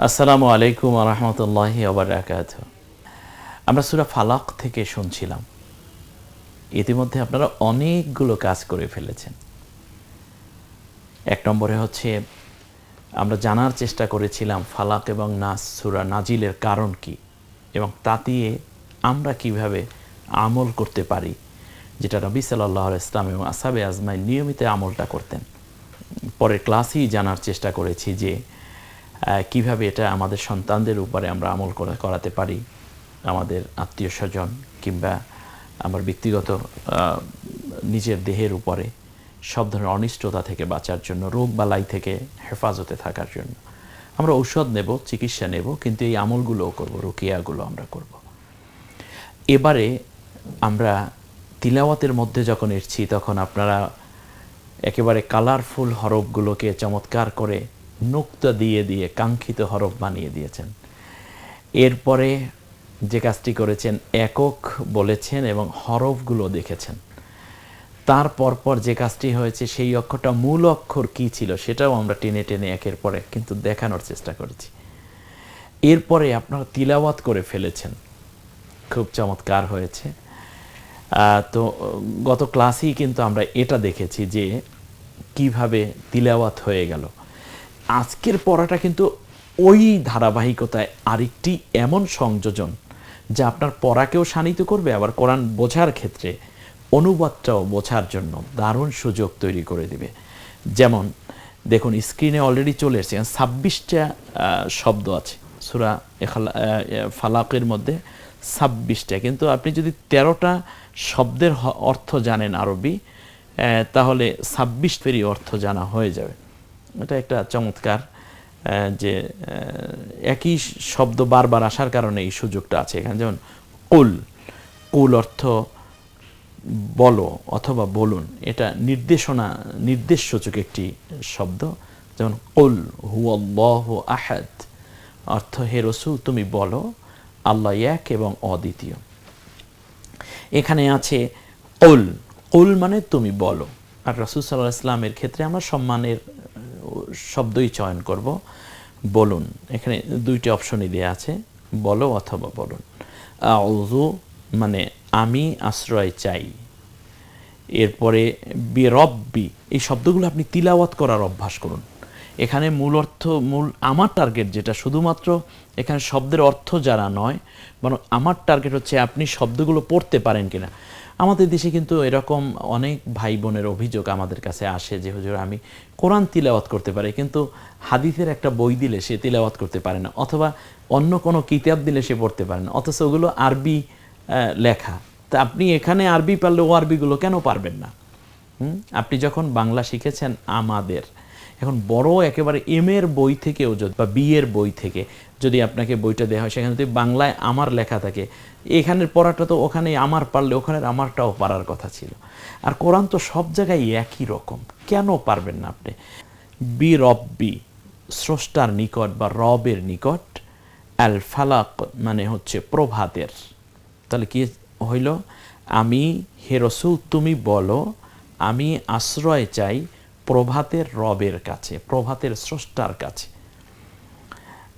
আসসালামু আলাইকুম ওয়া রাহমাতুল্লাহি ওয়া বারাকাতুহু। আমরা সূরা ফালাক থেকে শুনছিলাম। ইতিমধ্যে আপনারা অনেকগুলো কাজ করে ফেলেছেন। এক নম্বরে হচ্ছে আমরা জানার চেষ্টা করেছিলাম ফালাক এবং নাস সূরা নাজিলের কারণ কি এবং তা দিয়ে আমরা কিভাবে আমল করতে পারি, যেটা নবী সাল্লাল্লাহু আলাইহি ওয়াসাল্লাম এবং আসহাবে আজমাইন নিয়মিত আমলটা করতেন। পরের ক্লাসেই জানার চেষ্টা করেছি যে কিভাবে এটা আমাদের সন্তানদের উপরে আমরা আমল করাতে পারি, আমাদের আত্মীয় স্বজন কিংবা আমার ব্যক্তিগত নিজের দেহের উপরে সব ধরনের অনিষ্টতা থেকে বাঁচার জন্য, রোগ বালাই থেকে হেফাজতে থাকার জন্য আমরা ঔষধ নেব, চিকিৎসা নেব, কিন্তু এই আমলগুলোও করব, রুকিয়াগুলো আমরা করব। এবারে আমরা তিলাওয়াতের মধ্যে যখন এসেছি তখন আপনারা একেবারে কালারফুল হরফগুলোকে চমৎকার করে নুক্তা দিয়ে দিয়ে কাঙ্ক্ষিত হরফ বানিয়ে দিয়েছেন। এরপরে যে কাজটি করেছেন, একক বলেছেন এবং হরফগুলো দেখেছেন। তার পরপর যে কাজটি হয়েছে, সেই অক্ষরটা মূল অক্ষর কী ছিল সেটাও আমরা টেনে টেনে একের পর এক কিন্তু দেখানোর চেষ্টা করেছি। এরপরে আপনারা তিলাওয়াত করে ফেলেছেন, খুব চমৎকার হয়েছে। তো গত ক্লাসেই কিন্তু আমরা এটা দেখেছি যে কিভাবে তিলাওয়াত হয়ে গেল। আজকের পড়াটা কিন্তু ওই ধারাবাহিকতায় আরেকটি এমন সংযোজন যা আপনার পড়াকেও শানিত করবে, আবার কোরআন বোঝার ক্ষেত্রে অনুবাদটাও বোঝার জন্য দারুণ সুযোগ তৈরি করে দেবে। যেমন দেখুন, স্ক্রিনে অলরেডি চলে এসেছে 26টা শব্দ আছে সূরা ফালাকের মধ্যে, 26টা। কিন্তু আপনি যদি 13টা শব্দের অর্থ জানেন আরবি, তাহলে 26 ফেরি অর্থ জানা হয়ে যাবে। এটা একটা চমৎকার যে একই শব্দ বারবার আসার কারণে এই সুযোগটা আছে এখানে। যেমন কুল, কুল অর্থ বলো অথবা বলুন, এটা নির্দেশসূচক একটি শব্দ। যেমন কুল হুয়াল্লাহু আহাদ, অর্থ হে রাসূল তুমি বলো আল্লাহ এক এবং অদ্বিতীয়। এখানে আছে কুল, কুল মানে তুমি বলো। আর রাসূল সাল্লাল্লাহু আলাইহি ওয়াসাল্লামের ক্ষেত্রে আমরা সম্মানের শব্দই চয়ন করব, বলুন। এখানে দুইটি অপশনই দেওয়া আছে, বলো অথবা বলুন। আউযু মানে আমি আশ্রয় চাই। এরপরে বিরব্বি, এই শব্দগুলো আপনি তিলাওয়াত করার অভ্যাস করুন। এখানে মূল অর্থ, আমার টার্গেট যেটা, শুধুমাত্র এখানে শব্দের অর্থ যারা নয়, বরং আমার টার্গেট হচ্ছে আপনি শব্দগুলো পড়তে পারেন কিনা। আমাদের দেশে কিন্তু এরকম অনেক ভাই বোনের অভিযোগ আমাদের কাছে আসে যে হুজুর আমি কোরআন তিলাওয়াত করতে পারি, কিন্তু হাদিসের একটা বই দিলে সে তিলাওয়াত করতে পারে না, অথবা অন্য কোনো কিতাব দিলে সে পড়তে পারে না, অথচ ওগুলো আরবি লেখা। তা আপনি এখানে আরবি পারলে ও আরবিগুলো কেন পারবেন না? আপনি যখন বাংলা শিখেছেন আমাদের, এখন বড় একেবারে এম এর বই থেকেও যদি বা বি এর বই থেকে যদি আপনাকে বইটা দেওয়া হয়, সেখানে যদি বাংলায় আমার লেখা থাকে, এখানের পড়াটা তো ওখানে আমার পারলে ওখানের আমারটাও পারার কথা ছিল। আর কোরআন তো সব জায়গায় একই রকম, কেন পারবেন না আপনি? বি রব্বি, স্রষ্টার নিকট বা রবের নিকট। আল ফালাক মানে হচ্ছে প্রভাতের। তাহলে কি হইল? আমি হে রাসূল তুমি বলো আমি আশ্রয় চাই প্রভাতের রবের কাছে, প্রভাতের স্রষ্টার কাছে।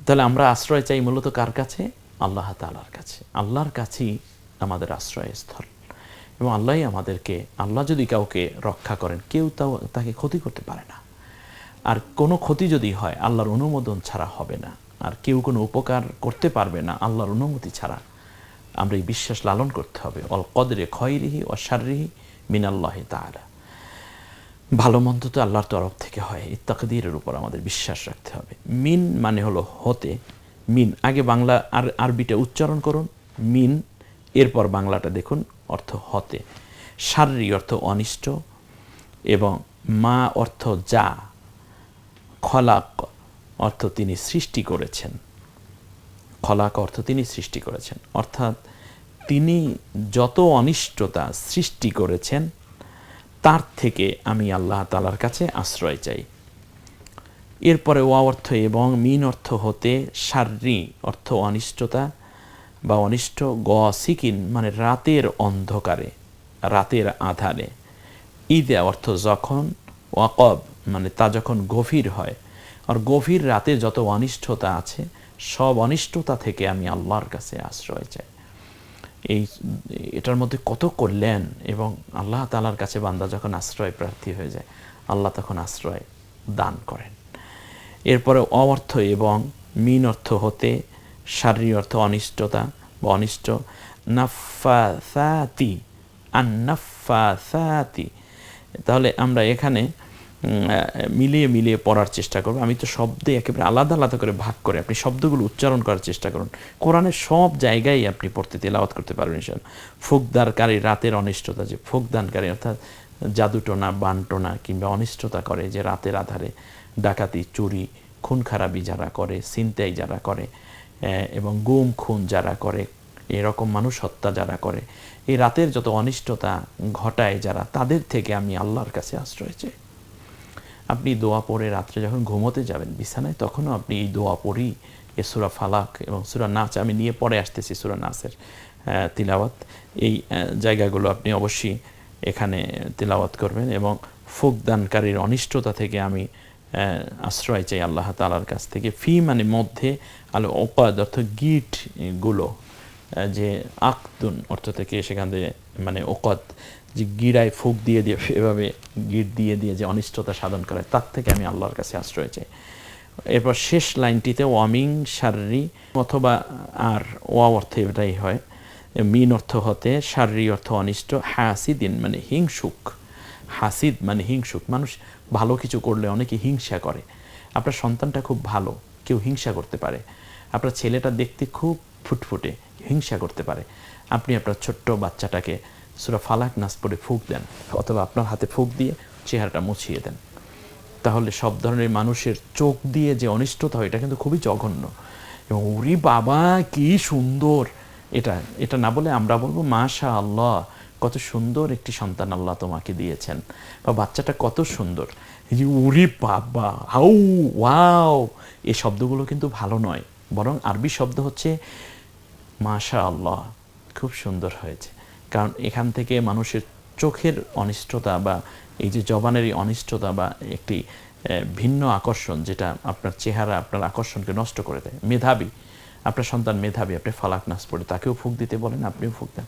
তাহলে আমরা আশ্রয় চাই মূলত কার কাছে? আল্লাহ তাআলার কাছে। আল্লাহর কাছেই আমাদের আশ্রয়স্থল, এবং আল্লাহই আমাদেরকে, আল্লাহ যদি কাউকে রক্ষা করেন কেউ তাকে ক্ষতি করতে পারে না। আর কোনো ক্ষতি যদি হয় আল্লাহর অনুমোদন ছাড়া হবে না, আর কেউ কোনো উপকার করতে পারবে না আল্লাহর অনুমতি ছাড়া। আমরা এই বিশ্বাস লালন করতে হবে, অল কদরে খয়রিহি ওয়া শাররিহি মিনাল্লাহি তাআলা। ভালো মন্দ তো আল্লাহর তরফ থেকে হয়, এই তাকদীরের উপর আমাদের বিশ্বাস রাখতে হবে। মিন মানে হলো হতে। মিন, আগে বাংলা আর আরবিটা উচ্চারণ করুন, মিন, এরপর বাংলাটা দেখুন, অর্থ হতে। শাররি অর্থ অনিষ্ট, এবং মা অর্থ যা, খলাক অর্থ তিনি সৃষ্টি করেছেন। খলাক অর্থ তিনি সৃষ্টি করেছেন, অর্থাৎ তিনি যত অনিষ্টতা সৃষ্টি করেছেন তার থেকে আমি আল্লাহ তাআলার কাছে আশ্রয় চাই। এরপরে ওয়া অর্থ এবং, মিন অর্থ হতে, শাররি অর্থ অনিষ্টতা বা অনিষ্ট, সিকিন মানে রাতের অন্ধকারে, রাতের আধারে, ঈদে অর্থ যখন, ওয়াকব মানে তা যখন গভীর হয়, আর গভীর রাতে যত অনিষ্টতা আছে সব অনিষ্টতা থেকে আমি আল্লাহর কাছে আশ্রয় চাই। এটার মধ্যে কত কল্যাণ, এবং আল্লাহ তাআলার কাছে বান্দা যখন আশ্রয় প্রার্থী হয়ে যায় আল্লাহ তখন আশ্রয় দান করেন। এরপরে অর্থ এবং মিন অর্থ হতে, শারীরিক অর্থ অনিষ্টতা বা অনিষ্ট, নাফাসাতি আন্নাফাসাতি। তাহলে আমরা এখানে মিলিয়ে পড়ার চেষ্টা করব। আমি তো শব্দে একেবারে আলাদা আলাদা করে ভাগ করে, আপনি শব্দগুলো উচ্চারণ করার চেষ্টা করুন। কোরআনের সব জায়গায় আপনি পড়তে তেলাওয়াত করতে পারবেন ইনশাআল্লাহ। ফুকদানকারী, রাতের অনিষ্টতা, যে ফুকদানকারী অর্থাৎ জাদুটোনা, বানটোনা কিংবা অনিষ্টতা করে, যে রাতের আধারে ডাকাতি, চুরি, খুন খারাপি যারা করে, ছিনতাই যারা করে, এবং গুম খুন যারা করে, এরকম মানুষ হত্যা যারা করে, এই রাতের যত অনিষ্টতা ঘটায় যারা, তাদের থেকে আমি আল্লাহর কাছে আশ্রয় চাই। আপনি দোয়া পড়ে রাত্রে যখন ঘুমোতে যাবেন বিছানায়, তখনও আপনি এই দোয়া পড়ি, এ সূরা ফালাক এবং সূরা নাস, আমি নিয়ে পরে আসতেছি সূরা নাসের তিলাওয়াত, এই জায়গাগুলো আপনি অবশ্যই এখানে তিলাওয়াত করবেন। এবং ফুকদানকারীর অনিষ্টতা থেকে আমি আশ্রয় চাই আল্লাহ তাআলার কাছ থেকে। ফি মানে মধ্যে, আল ওকাদ অর্থ গিটগুলো, যে আকদুন অর্থ থেকে সেখান থেকে মানে ওকদ, যে গিরায় ফুক দিয়ে এভাবে গিট দিয়ে যে অনিষ্টতা সাধন করে, তার থেকে আমি আল্লাহর কাছে আশ্রয় চাই। এরপর শেষ লাইনটিতে ওয়ামিং শাররি, অথবা আর ওয়া অর্থে এটাই হয়, মিন অর্থ হতে, শাররি অর্থ অনিষ্ট, হাসিদিন মানে হিংসুক। হাসিদ মানে হিংসুক, মানুষ ভালো কিছু করলে অনেকে হিংসা করে। আপনার সন্তানটা খুব ভালো, কেউ হিংসা করতে পারে। আপনার ছেলেটা দেখতে খুব ফুটফুটে, হিংসা করতে পারে। আপনি আপনার ছোট্ট বাচ্চাটাকে সূরা ফালাক নাস পড়ে ফুঁক দেন, অথবা আপনার হাতে ফুঁক দিয়ে চেহারাটা মুছিয়ে দেন, তাহলে সব ধরনের মানুষের চোখ দিয়ে যে অনিষ্টতা হয় এটা কিন্তু খুবই জঘন্য। এবং ওরে বাবা কি সুন্দর, এটা না বলে আমরা বলবো মাশা আল্লাহ, কত সুন্দর একটি সন্তান আল্লাহ তোমাকে দিয়েছেন, বা বাচ্চাটা কত সুন্দর। এই যে ওরে বাবা, হাউ ওয়াও, এই শব্দগুলো কিন্তু ভালো নয়, বরং আরবি শব্দ হচ্ছে মাশা আল্লাহ, খুব সুন্দর হয়েছে। কারণ এখান থেকে মানুষের চোখের অনিষ্টতা বা এই যে জবানেরই অনিষ্টতা বা একটি ভিন্ন আকর্ষণ, যেটা আপনার চেহারা আপনার আকর্ষণকে নষ্ট করে দেয়। মেধাবী, আপনার সন্তান মেধাবী, আপনি ফালাক নাস পড়ে তাকেও ফুঁক দিতে বলেন, আপনিও ফুঁক দেন,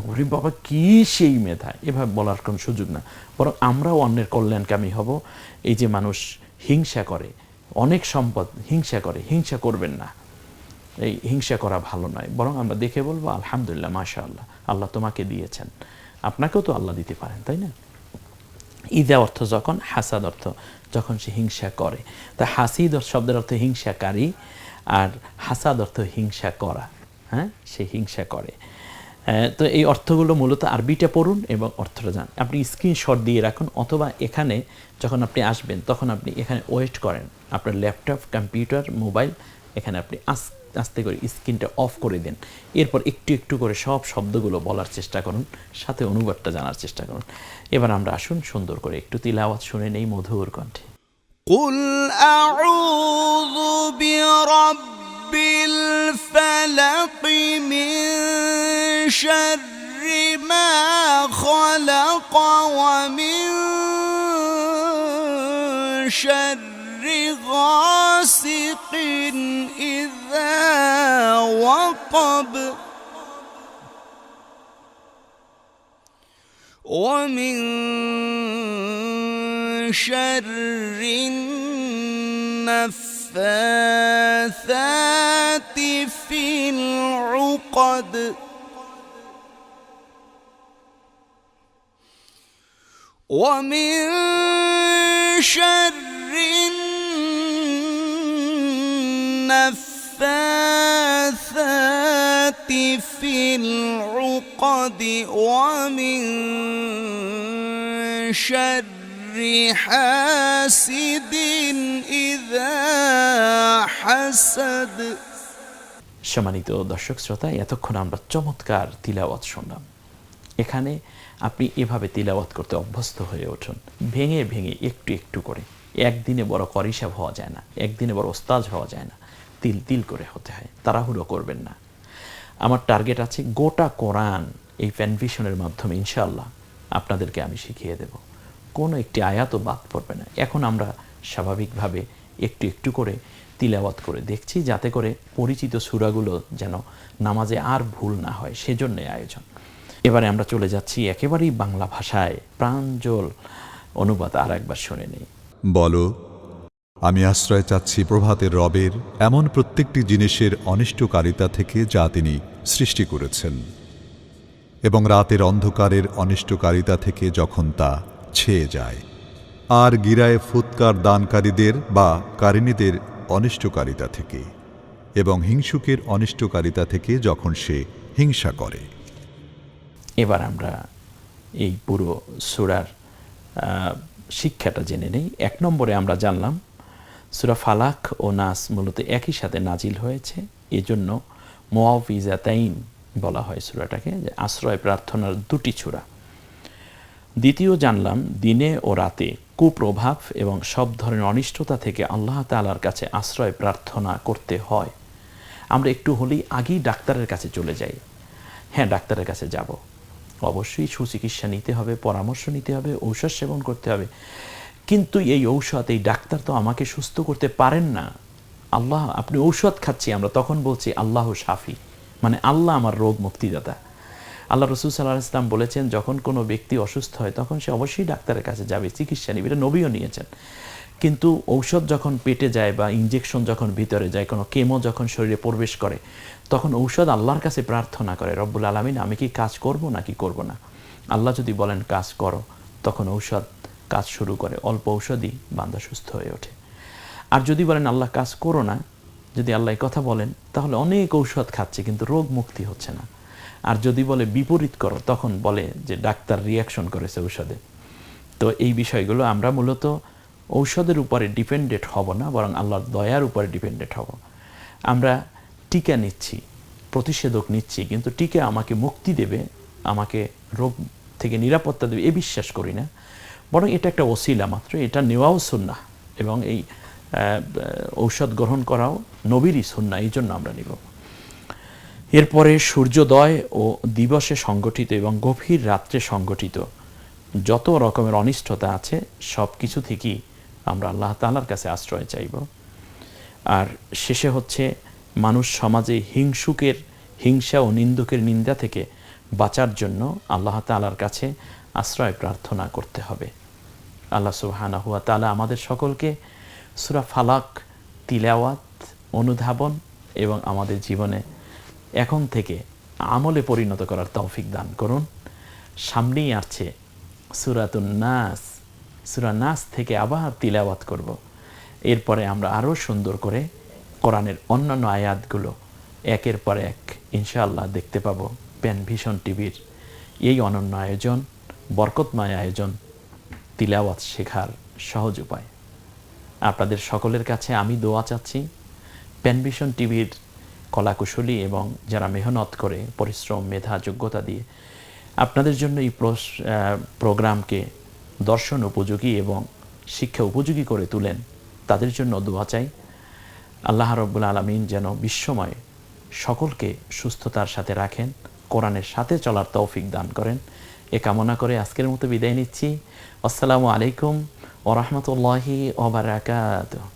ওরে বাবা কি সেই মেধা, এভাবে বলার কোনো সুযোগ না। বরং আমরাও অন্যের কল্যাণকামী হব। এই যে মানুষ হিংসা করে, অনেক সম্পদ হিংসা করে, হিংসা করবেন না, এই হিংসা করা ভালো নয়, বরং আমরা দেখে বলবো আলহামদুলিল্লাহ মাশা আল্লাহ, আল্লাহ তোমাকে দিয়েছেন, আপনাকেও তো আল্লাহ দিতে পারেন, তাই না? ইদা অর্থ যখন, হাসাদ অর্থ যখন সে হিংসা করে। তা হাসিদ শব্দের অর্থ হিংসাকারী, আর হাসাদ অর্থ হিংসা করা, হ্যাঁ, সে হিংসা করে। তো এই অর্থগুলো মূলত আরবিটা পড়ুন এবং অর্থটা জান। আপনি স্ক্রিনশট দিয়ে রাখুন, অথবা এখানে যখন আপনি আসবেন তখন আপনি এখানে ওয়েট করেন, আপনার ল্যাপটপ, কম্পিউটার, মোবাইল, এখানে আপনি আস্তে করে স্ক্রিনটা অফ করে দেন। এরপর একটু একটু করে সব শব্দগুলো বলার চেষ্টা করুন, সাথে অনুবাদটা জানার চেষ্টা করুন। এবার আমরা আসুন সুন্দর করে একটু তিলাওয়াত শুনে নেই মধুর কণ্ঠে। قل أعوذ برب الفلق من شر ما خلق ومن شر غاسق إذا وقب ومن شر النفاثات في العقد ومن شر النفاثات في العقد ومن شر حاسد إذا حسد। সম্মানিত দর্শক শ্রোতা, এতক্ষণ আমরা চমৎকার তিলাওয়াত শুনলাম। এখানে আপনি এভাবে তিলাওয়াত করতে অভ্যস্ত হয়ে উঠুন, ভেঙে ভেঙে একটু একটু করে। একদিনে বড় করিসাব হওয়া যায় না, একদিনে বড় ওস্তাজ হওয়া যায় না, তিল তিল করে হতে হয়, তাড়াহুড়ো করবেন না। আমার টার্গেট আছে গোটা কোরআন এই প্যানভিশনের মাধ্যমে ইনশাআল্লাহ আপনাদেরকে আমি শিখিয়ে দেব, কোনো একটি আয়াতও বাদ পড়বে না। এখন আমরা স্বাভাবিকভাবে একটু একটু করে তিলাওয়াত করে দেখছি, যাতে করে পরিচিত সূরাগুলো যেন নামাজে আর ভুল না হয়, সেজন্যই আয়োজন। এবারে আমরা চলে যাচ্ছি একেবারেই বাংলা ভাষায়, প্রাঞ্জল অনুবাদ আর একবার শুনে নেই। বলো, আমি আশ্রয় চাচ্ছি প্রভাতের রবের এমন প্রত্যেকটি জিনিসের অনিষ্টকারিতা থেকে যা তিনি সৃষ্টি করেছেন, এবং রাতের অন্ধকারের অনিষ্টকারিতা থেকে যখন তা ছেয়ে যায়, আর গিরায় ফুৎকার দানকারীদের বা কারিনীদের অনিষ্টকারিতা থেকে, এবং হিংসুকের অনিষ্টকারিতা থেকে যখন সে হিংসা করে। এবার আমরা এই পুরো সূরার শিক্ষাটা জেনে নেই। 1 নম্বরে আমরা জানলাম সূরা ফালাক ও নাস মূলত একই সাথে নাজিল হয়েছে, এজন্য মুআউযিজাতাইন বলা হয় সূরাটাকে, যে আশ্রয় প্রার্থনার 2টি সূরা। দ্বিতীয় জানলাম দিনে ও রাতে কুপ্রভাব এবং সব ধরনের অনিষ্টতা থেকে আল্লাহ তাআলার কাছে আশ্রয় প্রার্থনা করতে হয়। আমরা একটু হলেই আগেই ডাক্তারের কাছে চলে যাই। হ্যাঁ, ডাক্তারের কাছে যাব, অবশ্যই সুচিকিৎসা নিতে হবে, পরামর্শ নিতে হবে, ঔষধ সেবন করতে হবে, কিন্তু এই ঔষধ, এই ডাক্তার তো আমাকে সুস্থ করতে পারেন না। আল্লাহ, আপনি ঔষধ খাচ্ছি, আমরা তখন বলছি আল্লাহ শাফি, মানে আল্লাহ আমার রোগ মুক্তিদাতা। আল্লাহ রাসূল সাল্লাল্লাহু আলাইহি ওয়াসাল্লাম বলেছেন, যখন কোনো ব্যক্তি অসুস্থ হয় তখন সে অবশ্যই ডাক্তারের কাছে যাবে, চিকিৎসা নেবে, এটা নবীও নিয়েছেন। কিন্তু ঔষধ যখন পেটে যায় বা ইনজেকশন যখন ভিতরে যায়, কোনো কেমো যখন শরীরে প্রবেশ করে, তখন ঔষধ আল্লাহর কাছে প্রার্থনা করে, রব্বুল আলামিন আমি কি কাজ করব নাকি করব না। আল্লাহ যদি বলেন কাজ করো, তখন ঔষধ কাজ শুরু করে, অল্প ঔষধই বান্দা সুস্থ হয়ে ওঠে। আর যদি বলেন আল্লাহ কাজ করো না, যদি আল্লাহ কথা বলেন, তাহলে অনেক ঔষধ খাচ্ছে কিন্তু রোগ মুক্তি হচ্ছে না। আর যদি বলে বিপরীত করো, তখন বলে যে ডাক্তার রিয়াকশন করেছে ঔষধে। তো এই বিষয়গুলো আমরা মূলত ঔষধের উপরে ডিপেন্ডেন্ট হব না, বরং আল্লাহর দয়ার উপরে ডিপেন্ডেন্ট হব। আমরা টিকা নিচ্ছি, প্রতিষেধক নিচ্ছি, কিন্তু টিকা আমাকে মুক্তি দেবে, আমাকে রোগ থেকে নিরাপত্তা দেবে, এ বিশ্বাস করি না, বরং এটা একটা ওসিলা মাত্র, এটা নেওয়াও সুন্নাহ, এবং এই ঔষধ গ্রহণ করাও নবীরই সুন্নাহ, এই জন্য আমরা নিব। এরপরে সূর্যোদয় ও দিবসে সংগঠিত এবং গভীর রাত্রে সংগঠিত যত রকমের অনিষ্টতা আছে, সব কিছু থেকেই আমরা আল্লাহ তাআলার কাছে আশ্রয় চাইব। আর শেষে হচ্ছে মানুষ সমাজে হিংসুকের হিংসা ও নিন্দুকের নিন্দা থেকে বাঁচার জন্য আল্লাহ তাআলার কাছে আশ্রয় প্রার্থনা করতে হবে। আল্লাহ সুবহানাহু ওয়া তাআলা আমাদের সকলকে সূরা ফালাক তিলাওয়াত, অনুধাবন এবং আমাদের জীবনে এখন থেকে আমলে পরিণত করার তৌফিক দান করুন। সামনেই আসছে সূরাতুন নাস, সূরা নাস থেকে আবার তিলাওয়াত করব। এরপরে আমরা আরও সুন্দর করে কোরআনের অন্যান্য আয়াতগুলো একের পর এক ইনশাআল্লাহ দেখতে পাবো প্যানভিশন টিভির এই অনন্য আয়োজন, বরকতময় আয়োজন, তিলাওয়াত শেখার সহজ উপায়। আপনাদের সকলের কাছে আমি দোয়া চাচ্ছি, প্যানভিশন টিভির কলাকুশলী এবং যারা মেহনত করে, পরিশ্রম, মেধা, যোগ্যতা দিয়ে আপনাদের জন্য এই প্রোগ্রামকে দর্শন উপযোগী এবং শিক্ষা উপযোগী করে তুলেন, তাদের জন্য দোয়া চাই। আল্লাহ রাব্বুল আলামিন যেন বিশ্বময় সকলকে সুস্থতার সাথে রাখেন, কোরআনের সাথে চলার তৌফিক দান করেন, এ কামনা করে আজকের মতো বিদায় নিচ্ছি। আসসালামু আলাইকুম ওয়া রাহমাতুল্লাহি ওয়া বারাকাতুহু।